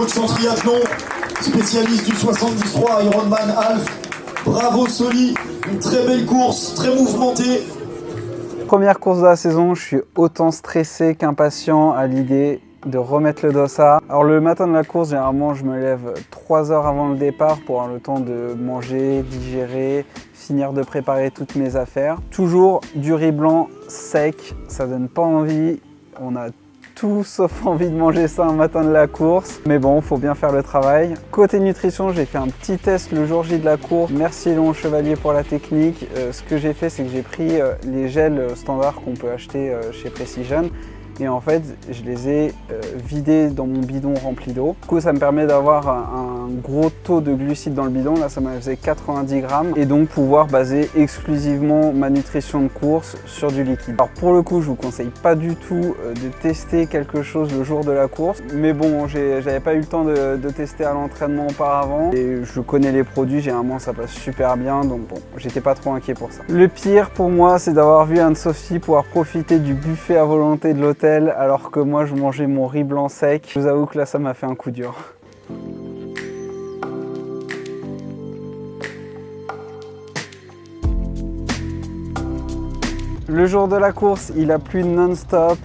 Coach en triathlon, spécialiste du 73 Ironman Half. Bravo Soli, une très belle course, très mouvementée. Première course de la saison, je suis autant stressé qu'impatient à l'idée de remettre le dossard. Alors le matin de la course, généralement je me lève 3 heures avant le départ pour avoir le temps de manger, digérer, finir de préparer toutes mes affaires. Toujours du riz blanc sec, ça donne pas envie. On a tout sauf envie de manger ça un matin de la course. Mais bon, faut bien faire le travail. Côté nutrition, j'ai fait un petit test le jour J de la course. Merci Léon Chevalier pour la technique. Ce que j'ai fait, c'est que j'ai pris les gels standards qu'on peut acheter chez Precision. Et en fait, je les ai vidés dans mon bidon rempli d'eau. Du coup, ça me permet d'avoir un gros taux de glucides dans le bidon. Là, ça m'a fait 90 grammes. Et donc, pouvoir baser exclusivement ma nutrition de course sur du liquide. Alors, pour le coup, je vous conseille pas du tout de tester quelque chose le jour de la course. Mais bon, j'avais pas eu le temps de tester à l'entraînement auparavant. Et je connais les produits, généralement, ça passe super bien. Donc bon, j'étais pas trop inquiet pour ça. Le pire pour moi, c'est d'avoir vu Anne-Sophie pouvoir profiter du buffet à volonté de l'hôtel alors que moi je mangeais mon riz blanc sec. Je vous avoue que là ça m'a fait un coup dur. Le jour de la course, il a plu non-stop,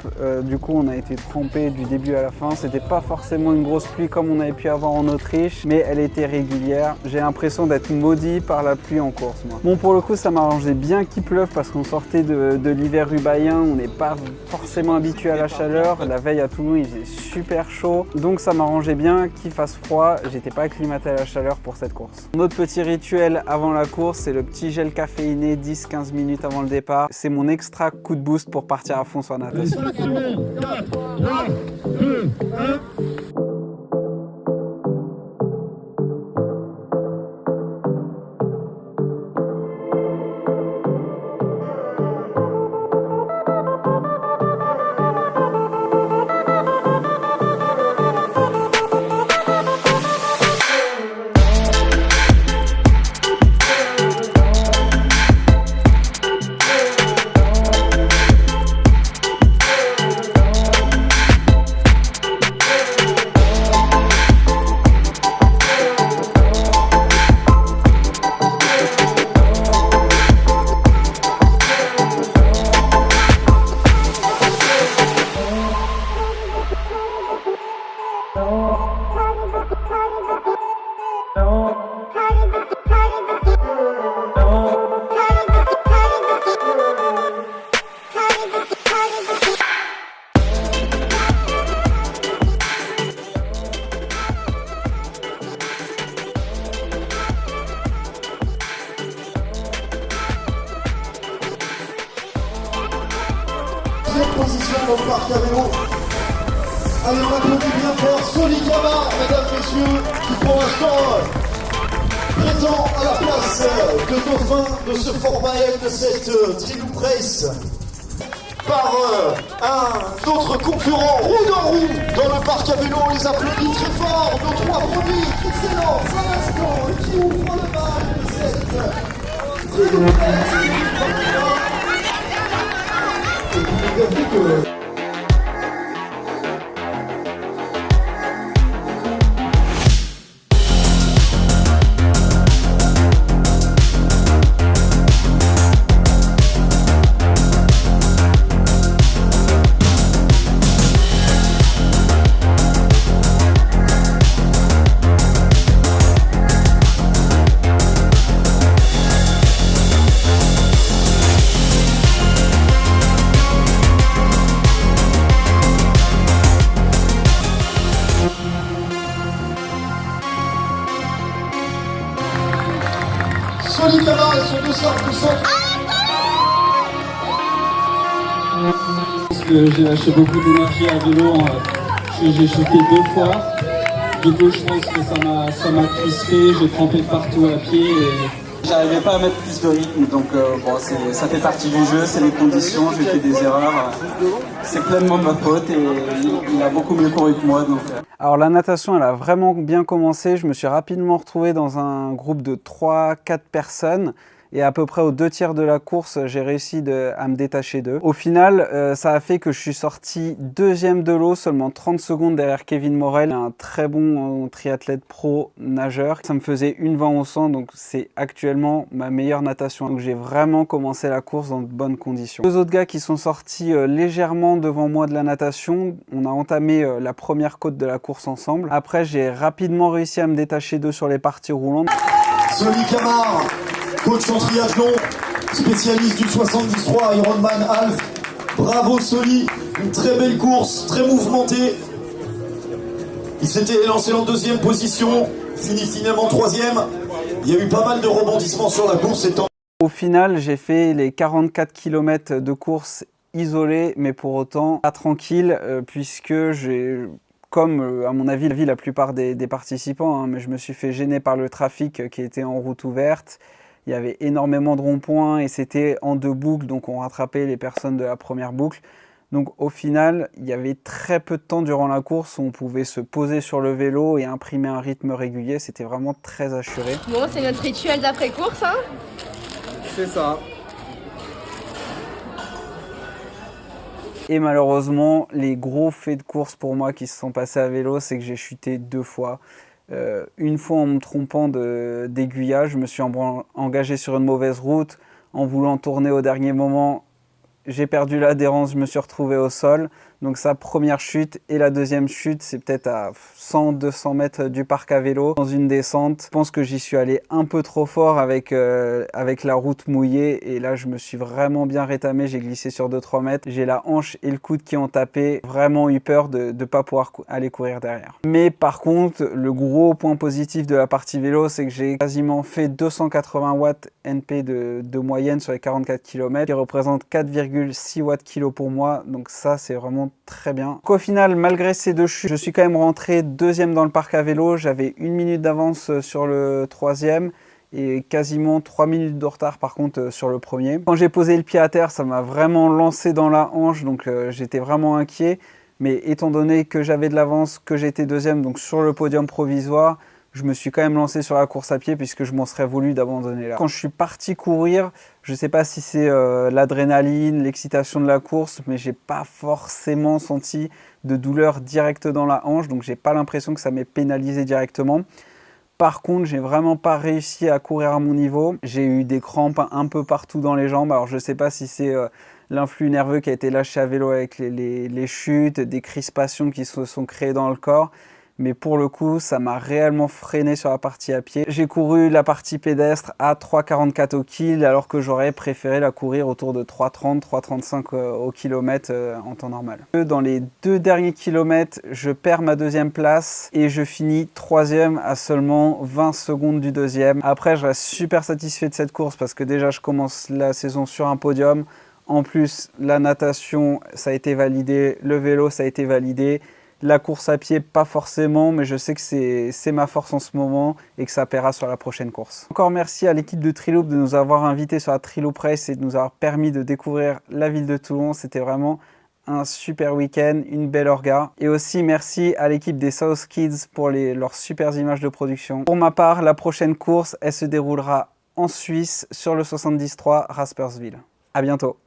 du coup on a été trempés du début à la fin. C'était pas forcément une grosse pluie comme on avait pu avoir en Autriche, mais elle était régulière. J'ai l'impression d'être maudit par la pluie en course, moi. Bon, pour le coup, ça m'arrangeait bien qu'il pleuve parce qu'on sortait de l'hiver rubayen, on n'est pas forcément habitué à la chaleur. La veille à Toulon, il faisait super chaud, donc ça m'arrangeait bien qu'il fasse froid. J'étais pas acclimaté à la chaleur pour cette course. Notre petit rituel avant la course, c'est le petit gel caféiné 10-15 minutes avant le départ. C'est mon extra coup de boost pour partir à fond sur la natation. Position dans le parc à vélo. Allez, on applaudit bien fort Soli Kama, mesdames, messieurs, qui pour l'instant prétend à la place de dauphin de ce format L de cette Triloop Race par un autre concurrent roue dans roue dans le parc à vélo. On les applaudit très fort, nos 3 premiers qui s'élancent à l'instant et qui ouvrent le bal de cette Triloop Race. Soli Kama et son dossard de centre. Parce que j'ai lâché beaucoup d'énergie à vélo, j'ai chuté 2 fois. Du coup, je pense que ça m'a crispé, j'ai trempé partout à pied. J'arrivais pas à mettre plus de rythme, donc bon, ça fait partie du jeu, c'est les conditions, j'ai fait des erreurs. C'est pleinement de ma faute et il a beaucoup mieux couru que moi. Donc. Alors la natation, elle a vraiment bien commencé. Je me suis rapidement retrouvé dans un groupe de 3-4 personnes. Et à peu près aux 2 tiers de la course, j'ai réussi à me détacher d'eux. Au final, ça a fait que je suis sorti 2e de l'eau, seulement 30 secondes derrière Kevin Morel, un très bon triathlète pro nageur. Ça me faisait 1,20 au 100, donc c'est actuellement ma meilleure natation. Donc j'ai vraiment commencé la course dans de bonnes conditions. 2 autres gars qui sont sortis légèrement devant moi de la natation. On a entamé la première côte de la course ensemble. Après, j'ai rapidement réussi à me détacher d'eux sur les parties roulantes. Soli Camar, coach en triathlon, spécialiste du 73 Ironman Half. Bravo Soli, une très belle course, très mouvementée. Il s'était lancé en 2e position, finit finalement 3e. Il y a eu pas mal de rebondissements sur la course. Au final, j'ai fait les 44 km de course isolée, mais pour autant pas tranquille, puisque j'ai... Comme à mon avis la plupart des participants, hein, mais je me suis fait gêner par le trafic qui était en route ouverte. Il y avait énormément de ronds-points et c'était en 2 boucles, donc on rattrapait les personnes de la première boucle. Donc au final, il y avait très peu de temps durant la course où on pouvait se poser sur le vélo et imprimer un rythme régulier. C'était vraiment très assuré. Bon, c'est notre rituel d'après-course, hein? C'est ça. Et malheureusement, les gros faits de course pour moi qui se sont passés à vélo, c'est que j'ai chuté 2 fois. Une fois en me trompant d'aiguillage, je me suis engagé sur une mauvaise route. En voulant tourner au dernier moment, j'ai perdu l'adhérence, je me suis retrouvé au sol. Donc ça, première chute. Et la deuxième chute, c'est peut-être à 100-200 mètres du parc à vélo, dans une descente. Je pense que j'y suis allé un peu trop fort avec la route mouillée. Et là, je me suis vraiment bien rétamé. J'ai glissé sur 2-3 mètres. J'ai la hanche et le coude qui ont tapé. Vraiment eu peur de ne pas pouvoir aller courir derrière. Mais par contre, le gros point positif de la partie vélo, c'est que j'ai quasiment fait 280 watts NP de moyenne sur les 44 km, qui représente 4,6 watts kilo pour moi. Donc ça, c'est vraiment très bien. Donc, au final, malgré ces 2 chutes, je suis quand même rentré 2e dans le parc à vélo. J'avais 1 minute d'avance sur le 3e et quasiment 3 minutes de retard par contre sur le premier. Quand j'ai posé le pied à terre, ça m'a vraiment lancé dans la hanche, donc j'étais vraiment inquiet. Mais étant donné que j'avais de l'avance, que j'étais 2e, donc sur le podium provisoire, je me suis quand même lancé sur la course à pied puisque je m'en serais voulu d'abandonner là. Quand je suis parti courir, je ne sais pas si c'est l'adrénaline, l'excitation de la course, mais j'ai pas forcément senti de douleur directe dans la hanche, donc j'ai pas l'impression que ça m'ait pénalisé directement. Par contre, j'ai vraiment pas réussi à courir à mon niveau. J'ai eu des crampes un peu partout dans les jambes. Alors je sais pas si c'est l'influx nerveux qui a été lâché à vélo avec les chutes, des crispations qui se sont créées dans le corps. Mais pour le coup, ça m'a réellement freiné sur la partie à pied. J'ai couru la partie pédestre à 3,44 au kill, alors que j'aurais préféré la courir autour de 3,30, 3,35 au kilomètre en temps normal. Dans les 2 derniers kilomètres, je perds ma 2e place et je finis 3e à seulement 20 secondes du 2e. Après, je reste super satisfait de cette course parce que déjà, je commence la saison sur un podium. En plus, la natation, ça a été validé, le vélo, ça a été validé. La course à pied, pas forcément, mais je sais que c'est ma force en ce moment et que ça paiera sur la prochaine course. Encore merci à l'équipe de Triloop de nous avoir invités sur la Triloop Race et de nous avoir permis de découvrir la ville de Toulon. C'était vraiment un super week-end, une belle orga. Et aussi merci à l'équipe des South Kids pour leurs super images de production. Pour ma part, la prochaine course, elle se déroulera en Suisse sur le 73 Rasperswil. À bientôt.